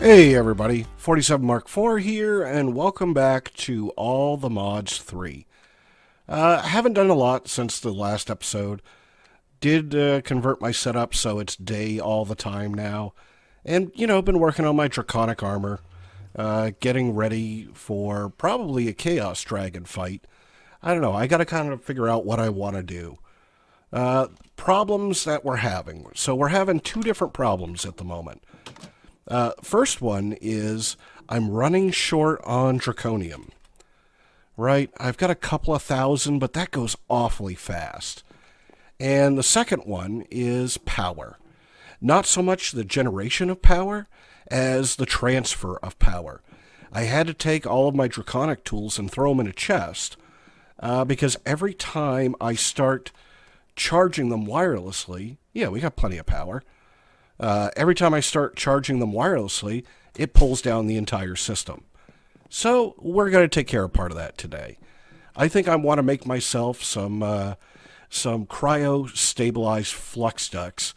Hey everybody, 47 Mark IV here, and welcome back to All the Mods 3. I haven't done a lot since the last episode. Did convert my setup so it's day all the time now. And, been working on my Draconic armor, getting ready for probably a Chaos Dragon fight. I don't know, I gotta kind of figure out what I want to do. Problems that we're having. So we're having two different problems at the moment. First one is I'm running short on Draconium. Right? I've got a couple of thousand, but that goes awfully fast. And the second one is power. Not so much the generation of power as the transfer of power. I had to take all of my Draconic tools and throw them in a chest because every time I start charging them wirelessly, yeah, we got plenty of power. Every time I start charging them wirelessly, it pulls down the entire system. So we're going to take care of part of that today. I think I want to make myself some cryo-stabilized flux ducts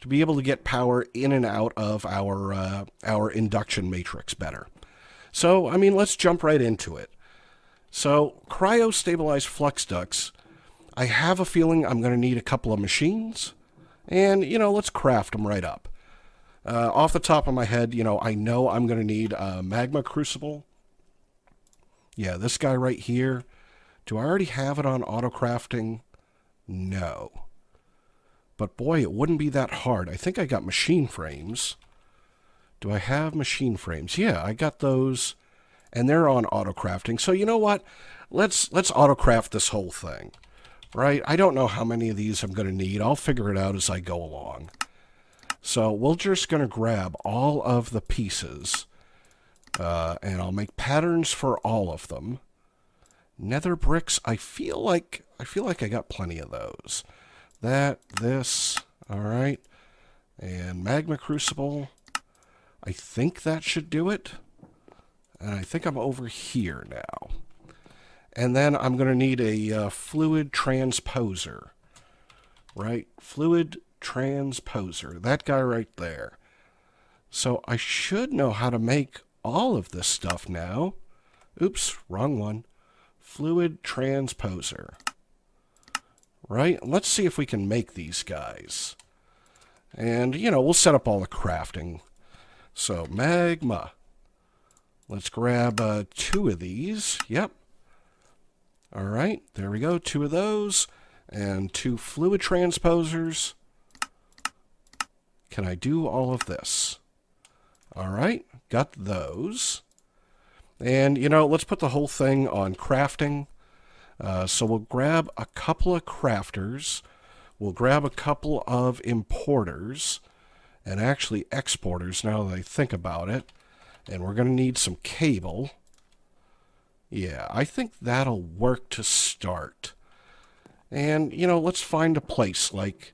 to be able to get power in and out of our induction matrix better. So, let's jump right into it. So, cryo-stabilized flux ducts, I have a feeling I'm going to need a couple of machines. And, let's craft them right up. Off the top of my head, I know I'm going to need a magma crucible. Yeah, this guy right here. Do I already have it on auto crafting? No. But boy, it wouldn't be that hard. I think I got machine frames. Do I have machine frames? Yeah, I got those. And they're on auto crafting. So you know what? Let's auto craft this whole thing. Right? I don't know how many of these I'm going to need. I'll figure it out as I go along. So we're just going to grab all of the pieces, and I'll make patterns for all of them. Nether bricks, I feel like I got plenty of those. This, all right. And magma crucible, I think that should do it. And I think I'm over here now. And then I'm going to need a fluid transposer, right? Fluid transposer, that guy right there. So I should know how to make all of this stuff now. Oops, wrong one. Fluid transposer. Right? Let's see if we can make these guys. And, we'll set up all the crafting. So magma. Let's grab 2 of these. Yep. All right, there we go. 2 of those and 2 fluid transposers. Can I do all of this? All right, got those. And, let's put the whole thing on crafting. So we'll grab a couple of crafters. We'll grab a couple of importers and actually exporters now that I think about it. And we're going to need some cable. Yeah, I think that'll work to start. And, let's find a place like,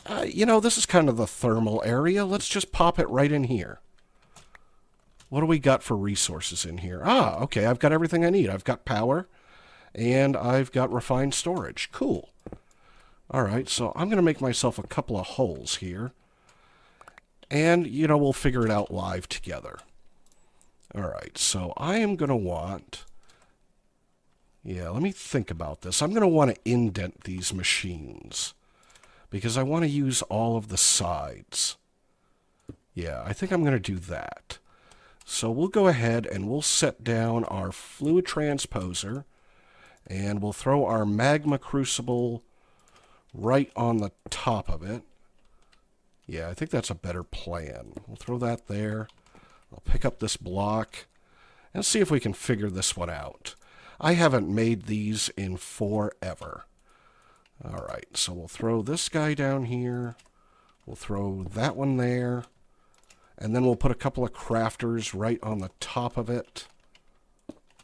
this is kind of the thermal area. Let's just pop it right in here. What do we got for resources in here? Ah, okay, I've got everything I need. I've got power, and I've got refined storage. Cool. All right, so I'm going to make myself a couple of holes here. And, we'll figure it out live together. All right, so I am going to want... Yeah, let me think about this. I'm going to want to indent these machines because I want to use all of the sides. Yeah, I think I'm going to do that. So we'll go ahead and we'll set down our fluid transposer and we'll throw our magma crucible right on the top of it. Yeah, I think that's a better plan. We'll throw that there. I'll pick up this block and see if we can figure this one out. I haven't made these in forever. All right, so we'll throw this guy down here. We'll throw that one there. And then we'll put a couple of crafters right on the top of it.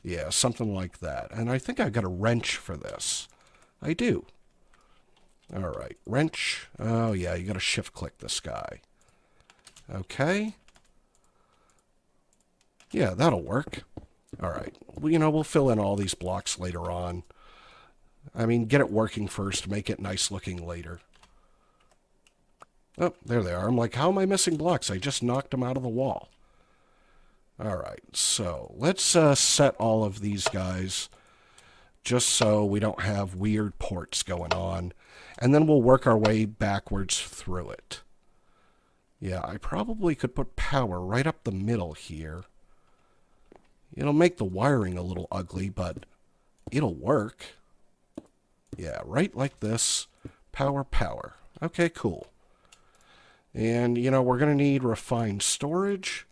Yeah, something like that. And I think I've got a wrench for this. I do. All right, wrench. Oh, yeah, you got to shift-click this guy. Okay. Yeah, that'll work. All right. Well, we'll fill in all these blocks later on. Get it working first, make it nice looking later. Oh, there they are. I'm like, how am I missing blocks? I just knocked them out of the wall. All right, so let's set all of these guys just so we don't have weird ports going on. And then we'll work our way backwards through it. Yeah, I probably could put power right up the middle here. It'll make the wiring a little ugly, but it'll work. Yeah, right like this. Power, power. Okay, cool. And, you know, we're going to need refined storage.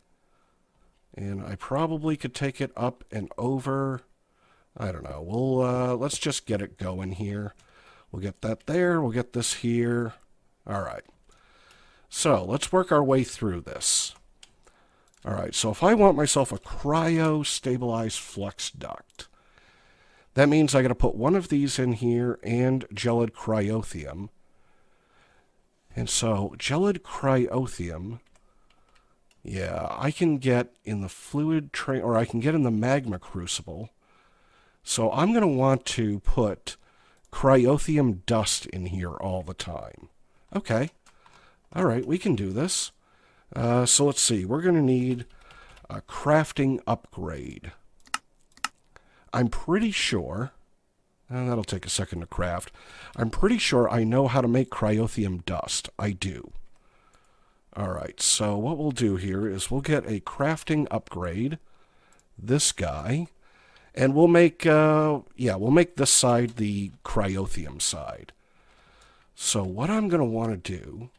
And I probably could take it up and over. I don't know. We'll, let's just get it going here. We'll get that there. We'll get this here. All right. So let's work our way through this. All right, so if I want myself a cryo-stabilized flux duct, that means I got to put one of these in here and gelid cryothium. And so gelid cryothium, yeah, I can get in the or I can get in the magma crucible. So I'm going to want to put cryothium dust in here all the time. Okay. All right, we can do this. So let's see. We're going to need a crafting upgrade. I'm pretty sure, and that'll take a second to craft, I'm pretty sure I know how to make cryothium dust. I do. All right, so what we'll do here is we'll get a crafting upgrade, this guy, and we'll make, we'll make this side the cryothium side. So what I'm going to want to do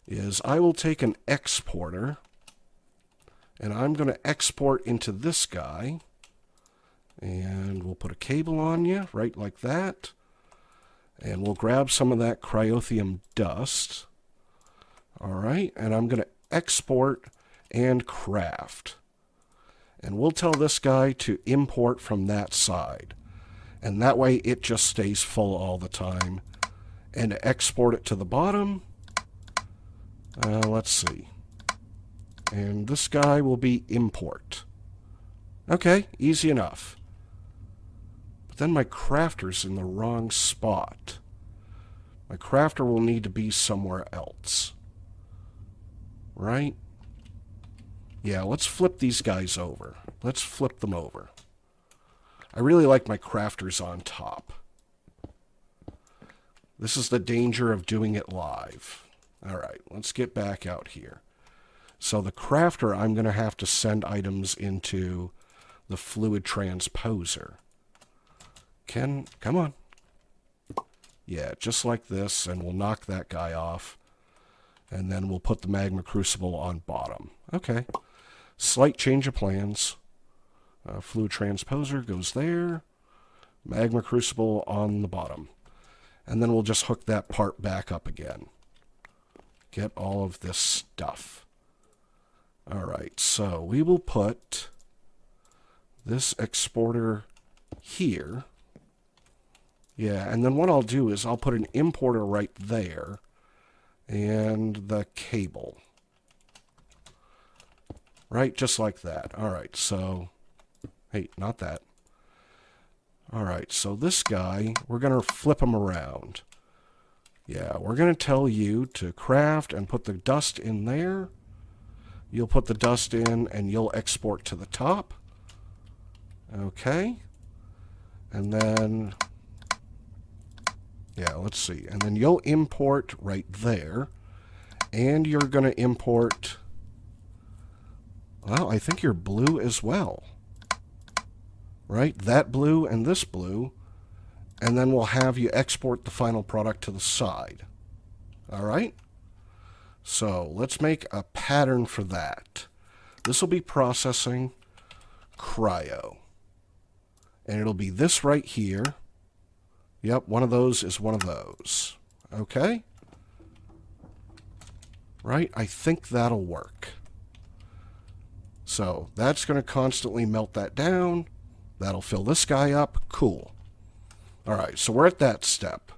is I will take an exporter, and I'm going to export into this guy, and we'll put a cable on you, right like that, and we'll grab some of that cryothium dust. All right, and I'm going to export and craft. And we'll tell this guy to import from that side. And that way it just stays full all the time. And to export it to the bottom, let's see. And this guy will be import. Okay, easy enough. But then my crafter's in the wrong spot. My crafter will need to be somewhere else. Right? Yeah, let's flip these guys over. Let's flip them over. I really like my crafters on top. This is the danger of doing it live. All right, let's get back out here. So the crafter, I'm going to have to send items into the Flue Transposer. Come on. Yeah, just like this, and we'll knock that guy off. And then we'll put the magma crucible on bottom. Okay. Slight change of plans. Flue Transposer goes there. Magma crucible on the bottom. And then we'll just hook that part back up again. Get all of this stuff. All right, so we will put this exporter here. Yeah, and then what I'll do is I'll put an importer right there. And the cable. Right, just like that. All right, so, hey, not that. All right, so this guy, we're going to flip him around. Yeah, we're going to tell you to craft and put the dust in there. You'll put the dust in and you'll export to the top. Okay. And then, yeah, let's see. And then you'll import right there. And you're going to import, well, I think you're blue as well. Right? That blue and this blue. And then we'll have you export the final product to the side. All right? So let's make a pattern for that. This will be processing cryo. And it'll be this right here. Yep, one of those is one of those. Okay? Right? I think that'll work. So that's going to constantly melt that down. That'll fill this guy up. Cool. All right, so we're at that step.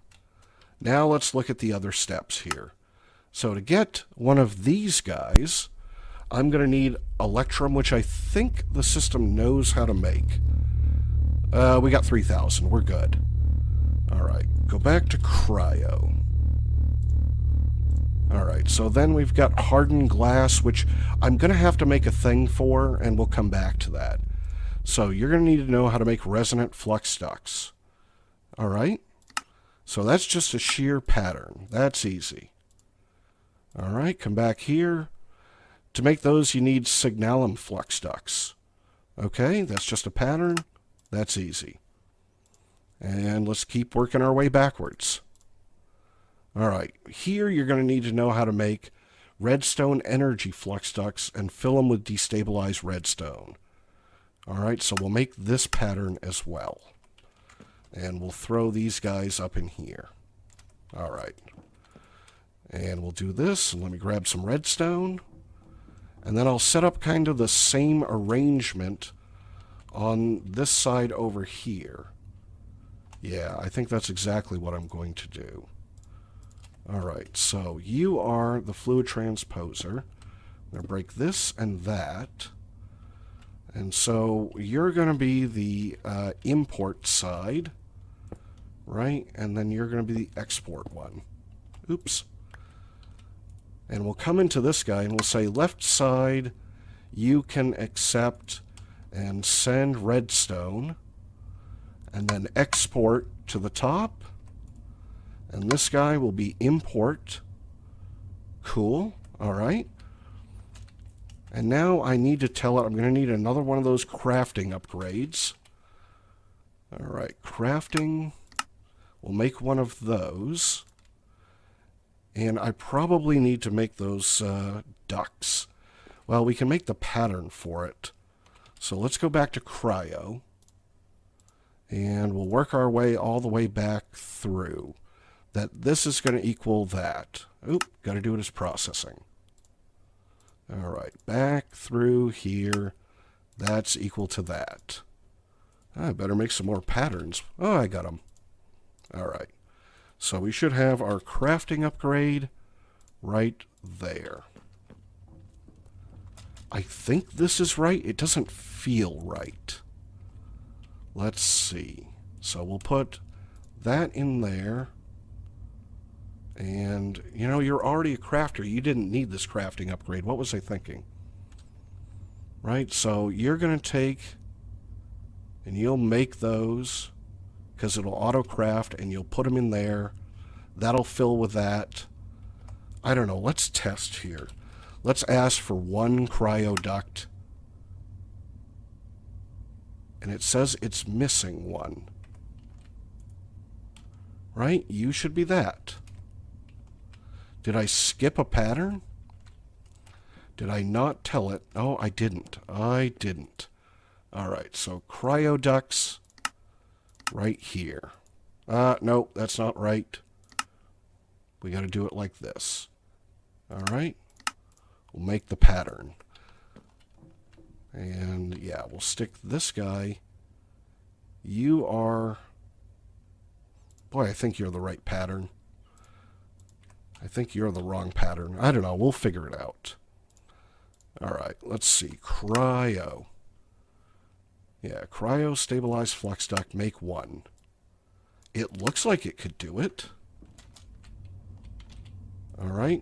Now let's look at the other steps here. So to get one of these guys, I'm going to need Electrum, which I think the system knows how to make. We got 3,000. We're good. All right, go back to cryo. Alright, so then we've got Hardened Glass, which I'm going to have to make a thing for, and we'll come back to that. So you're going to need to know how to make resonant flux ducts. Alright? So that's just a shear pattern. That's easy. Alright, come back here. To make those, you need signalum flux ducts. Okay, that's just a pattern. That's easy. And let's keep working our way backwards. Alright, here you're going to need to know how to make redstone energy flux ducts and fill them with destabilized redstone. Alright, so we'll make this pattern as well. And we'll throw these guys up in here. Alright. And we'll do this, and let me grab some redstone. And then I'll set up kind of the same arrangement on this side over here. Yeah, I think that's exactly what I'm going to do. Alright, so you are the Flue Transposer. I'm going to break this and that. And so you're going to be the import side, right? And then you're going to be the export one. Oops. And we'll come into this guy and we'll say left side, you can accept and send redstone. And then export to the top. And this guy will be import. Cool. All right. And now I need to tell it I'm going to need another one of those crafting upgrades. All right. Crafting. We'll make one of those. And I probably need to make those ducts. Well, we can make the pattern for it. So let's go back to cryo. And we'll work our way all the way back through. That this is going to equal that. Oop, got to do it as processing. All right, back through here. That's equal to that. I better make some more patterns. Oh, I got them. All right. So we should have our crafting upgrade right there. I think this is right. It doesn't feel right. Let's see. So we'll put that in there. And, you know, you're already a crafter. You didn't need this crafting upgrade. What was I thinking? Right? So you're going to take and you'll make those because it'll auto-craft and you'll put them in there. That'll fill with that. I don't know. Let's test here. Let's ask for one cryo duct. And it says it's missing one. Right? You should be that. Did I skip a pattern? Did I not tell it? Oh, I didn't. I didn't. All right, so cryo ducts right here. No, that's not right. We got to do it like this. All right. We'll make the pattern. And yeah, we'll stick this guy. You are... Boy, I think you're the right pattern. I think you're the wrong pattern. I don't know. We'll figure it out. All right. Let's see. Cryo. Yeah, cryo-stabilized flux duct. Make one. It looks like it could do it. All right.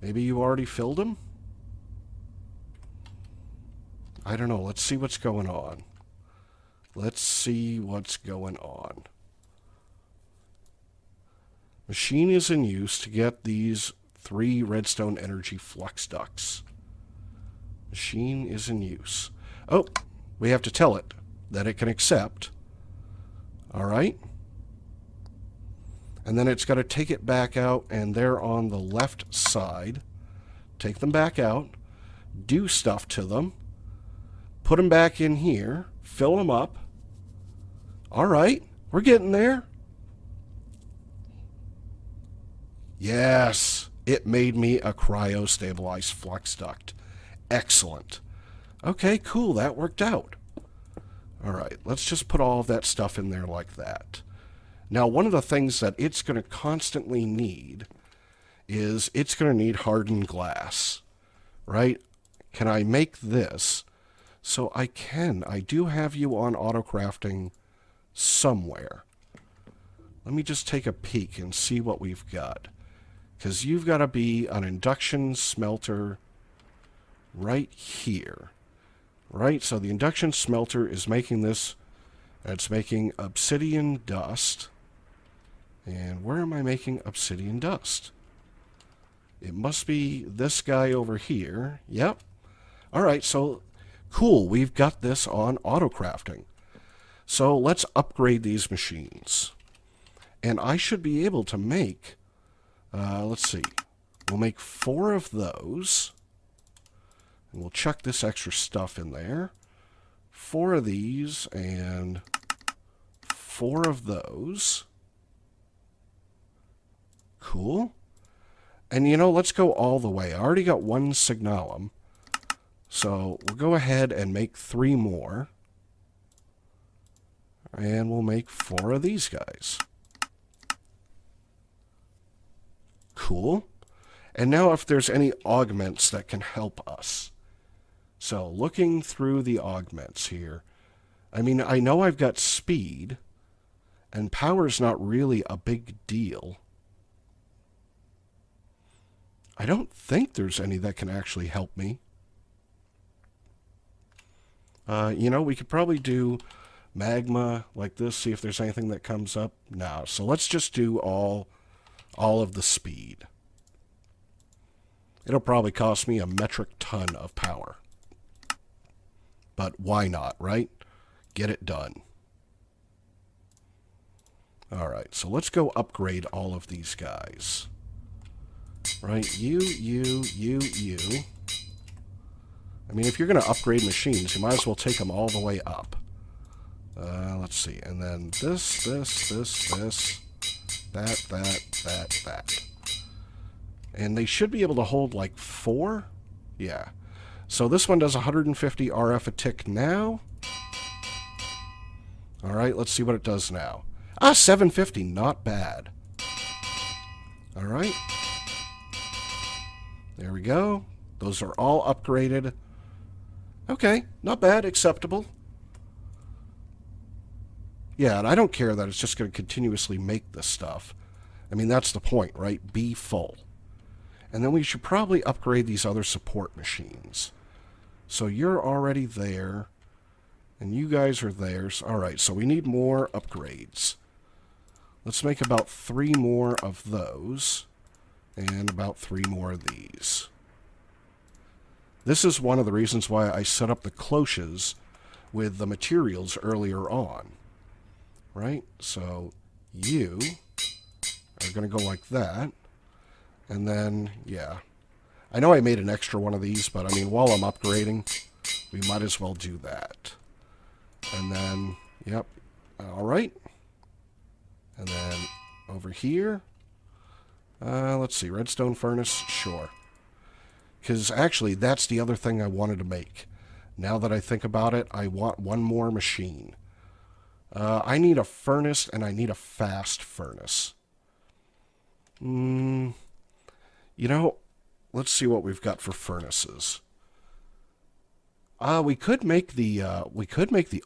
Maybe you already filled them? I don't know. Let's see what's going on. Let's see what's going on. Machine is in use to get these 3 redstone energy flux ducts. Machine is in use. Oh, we have to tell it that it can accept. All right. And then it's got to take it back out, and they're on the left side. Take them back out. Do stuff to them. Put them back in here. Fill them up. All right. We're getting there. Yes, it made me a cryo-stabilized flux duct. Excellent. Okay, cool, that worked out. All right, let's just put all of that stuff in there like that. Now, one of the things that it's going to constantly need is it's going to need hardened glass, right? Can I make this? So I can. I do have you on auto-crafting somewhere. Let me just take a peek and see what we've got. Because you've got to be an induction smelter right here. Right? So the induction smelter is making this. It's making obsidian dust. And where am I making obsidian dust? It must be this guy over here. Yep. All right, so cool. We've got this on auto-crafting. So let's upgrade these machines. And I should be able to make, let's see, we'll make 4 of those. And we'll chuck this extra stuff in there. 4 of these and 4 of those. Cool. And you know, let's go all the way. I already got 1 signalum. So we'll go ahead and make 3 more. And we'll make 4 of these guys. Cool. And now if there's any augments that can help us. So looking through the augments here. I mean, I know I've got speed. And power's not really a big deal. I don't think there's any that can actually help me. You know, we could probably do magma like this, see if there's anything that comes up. No, so let's just do all of the speed. It'll probably cost me a metric ton of power. But why not, right? Get it done. All right, so let's go upgrade all of these guys. Right, you. I mean, if you're going to upgrade machines, you might as well take them all the way up. Let's see, and then this, that. And they should be able to hold like 4? Yeah. So this one does 150 RF a tick now. All right, let's see what it does now. 750, not bad. All right. There we go. Those are all upgraded. Okay, not bad, acceptable. Yeah, and I don't care that it's just going to continuously make this stuff. I mean, that's the point, right? Be full. And then we should probably upgrade these other support machines. So you're already there, and you guys are there. All right, so we need more upgrades. Let's make about 3 more of those, and about 3 more of these. This is one of the reasons why I set up the cloches with the materials earlier on. Right? So you are going to go like that. And then, yeah. I know I made an extra one of these, but I mean, while I'm upgrading, we might as well do that. And then, yep. All right. And then over here, let's see, Redstone Furnace, sure. Because actually, that's the other thing I wanted to make. Now that I think about it, I want 1 more machine. I need a furnace, and I need a fast furnace. You know, let's see what we've got for furnaces. We could make the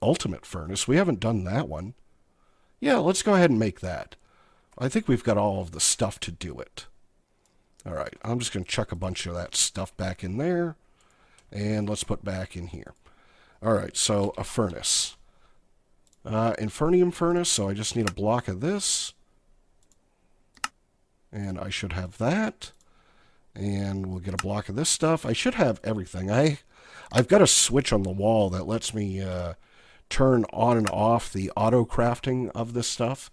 ultimate furnace. We haven't done that one. Yeah, let's go ahead and make that. I think we've got all of the stuff to do it. All right, I'm just going to chuck a bunch of that stuff back in there. And let's put back in here. All right, so a furnace. Infernium furnace, so I just need a block of this. And I should have that. And we'll get a block of this stuff. I should have everything. I've got a switch on the wall that lets me turn on and off the auto crafting of this stuff.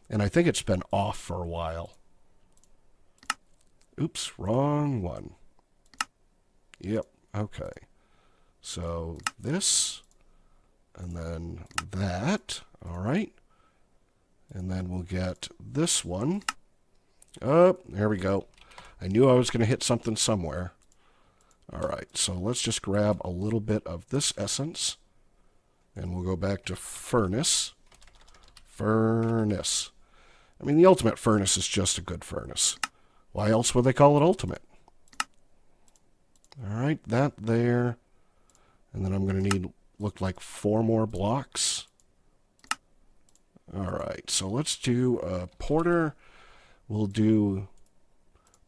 And I think it's been off for a while. Oops, wrong one. Yep, okay. So this, and then that, all right. And then we'll get this one. Oh, there we go. I knew I was going to hit something somewhere. All right, so let's just grab a little bit of this essence. And we'll go back to furnace. Furnace. I mean, the ultimate furnace is just a good furnace. Why else would they call it ultimate? All right, that there. And then I'm going to need, look like 4 more blocks. All right, so let's do a porter. We'll do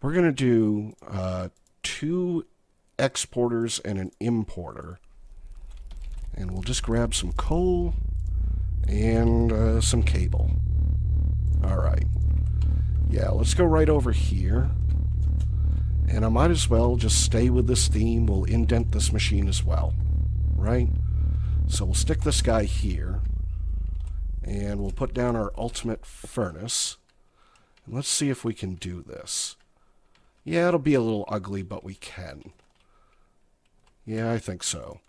we're going to do 2 exporters and an importer. And we'll just grab some coal and some cable. Alright. Yeah, let's go right over here. And I might as well just stay with this theme. We'll indent this machine as well. Right? So we'll stick this guy here. And we'll put down our ultimate furnace. And let's see if we can do this. Yeah, it'll be a little ugly, but we can. Yeah, I think so.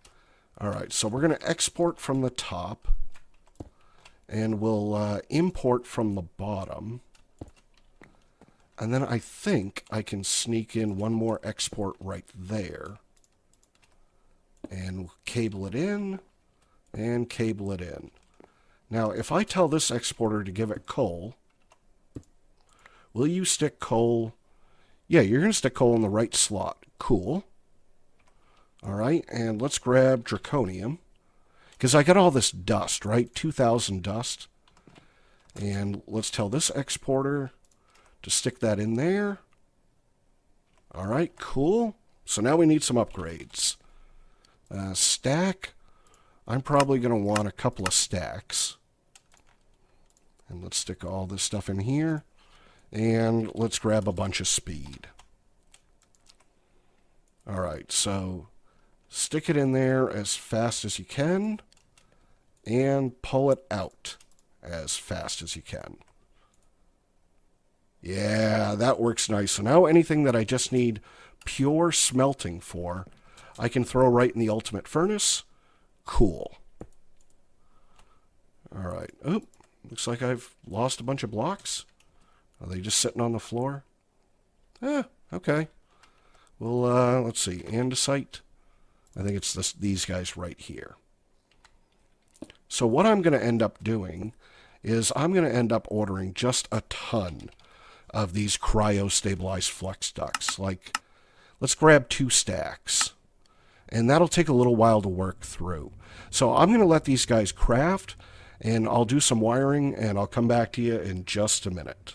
Alright, so we're going to export from the top. And we'll import from the bottom. And then I think I can sneak in one more export right there. And cable it in. And cable it in. Now, if I tell this exporter to give it coal, will you stick coal? Yeah, you're going to stick coal in the right slot. Cool. Alright, and let's grab Draconium. Because I got all this dust, right? 2,000 dust. And let's tell this exporter to stick that in there. Alright, cool. So now we need some upgrades. Stack. I'm probably going to want a couple of stacks. And let's stick all this stuff in here. And let's grab a bunch of speed. Alright, so stick it in there as fast as you can. And pull it out as fast as you can. Yeah, that works nice. So now anything that I just need pure smelting for, I can throw right in the ultimate furnace. Cool. Alright. Oh, looks like I've lost a bunch of blocks. Are they just sitting on the floor? Okay. Well, let's see. Andesite. I think it's these guys right here. So what I'm going to end up doing is I'm going to end up ordering just a ton of these cryo-stabilized flux ducts. Like, let's grab 2 stacks. And that'll take a little while to work through. So I'm going to let these guys craft, and I'll do some wiring, and I'll come back to you in just a minute.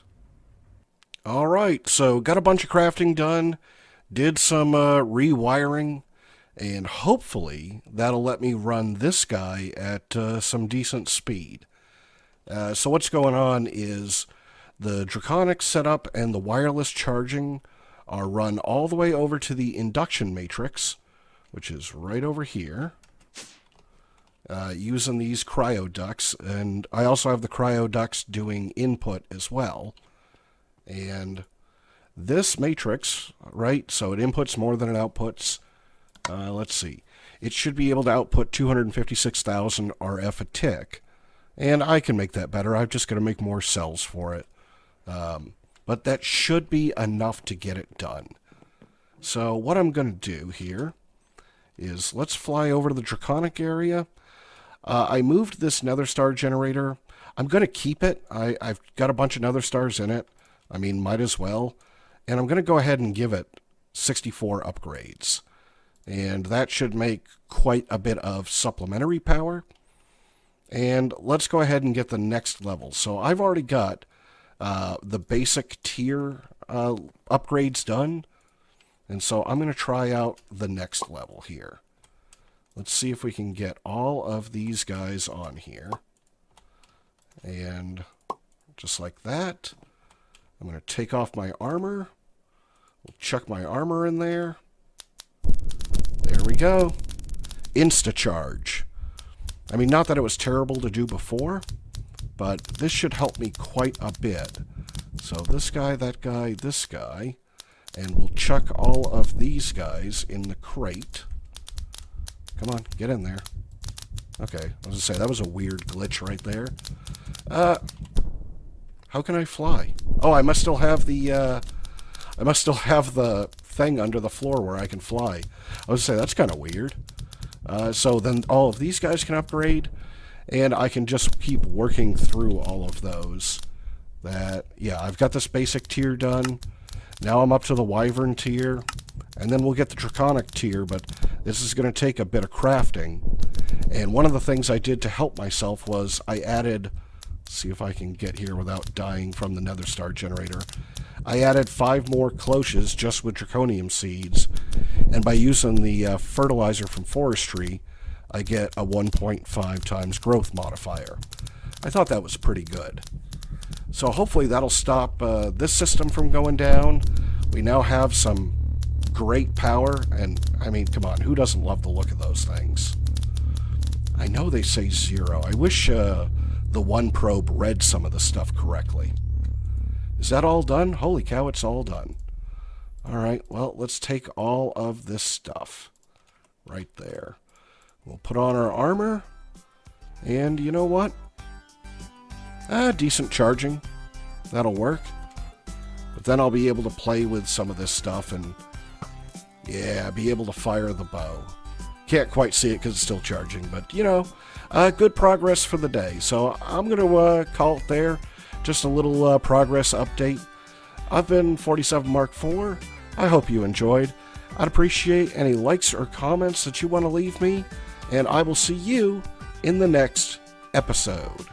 Alright, so got a bunch of crafting done, did some rewiring, and hopefully that'll let me run this guy at some decent speed. So what's going on is the Draconic setup and the wireless charging are run all the way over to the induction matrix, which is right over here, using these cryo ducts. And I also have the cryo ducts doing input as well. And this matrix, right, so it inputs more than it outputs. Let's see. It should be able to output 256,000 RF a tick. And I can make that better. I've just got to make more cells for it. But that should be enough to get it done. So what I'm going to do here is let's fly over to the Draconic area. I moved this nether star generator. I'm going to keep it. I've got a bunch of nether stars in it. I mean, might as well. And I'm going to go ahead and give it 64 upgrades. And that should make quite a bit of supplementary power. And let's go ahead and get the next level. So I've already got the basic tier upgrades done. And so I'm going to try out the next level here. Let's see if we can get all of these guys on here. And just like that, I'm going to take off my armor. We'll chuck my armor in there. There we go. Insta-charge. I mean, not that it was terrible to do before, but this should help me quite a bit. So this guy, that guy, this guy, and we'll chuck all of these guys in the crate. Come on, get in there. Okay, I was going to say, that was a weird glitch right there. How can I fly? Oh, I must still have the thing under the floor where I can fly. I was going to say, that's kind of weird. So then all of these guys can upgrade, and I can just keep working through all of those. Yeah, I've got this basic tier done. Now I'm up to the Wyvern tier, and then we'll get the Draconic tier, but this is going to take a bit of crafting. And one of the things I did to help myself was I added See if I can get here without dying from the nether star generator. I added 5 more cloches just with draconium seeds, and by using the fertilizer from forestry, I get a 1.5 times growth modifier. I thought that was pretty good. So hopefully that'll stop this system from going down. We now have some great power, and I mean, come on, who doesn't love the look of those things? I know they say 0. I wish the one probe read some of the stuff correctly. Is that all done? Holy cow, it's all done. Alright, well, let's take all of this stuff right there. We'll put on our armor, and you know what? Decent charging. That'll work. But then I'll be able to play with some of this stuff and, yeah, be able to fire the bow. Can't quite see it because it's still charging, but, you know, good progress for the day. So I'm going to call it there. Just a little progress update. I've been 47 Mark IV. I hope you enjoyed. I'd appreciate any likes or comments that you want to leave me, and I will see you in the next episode.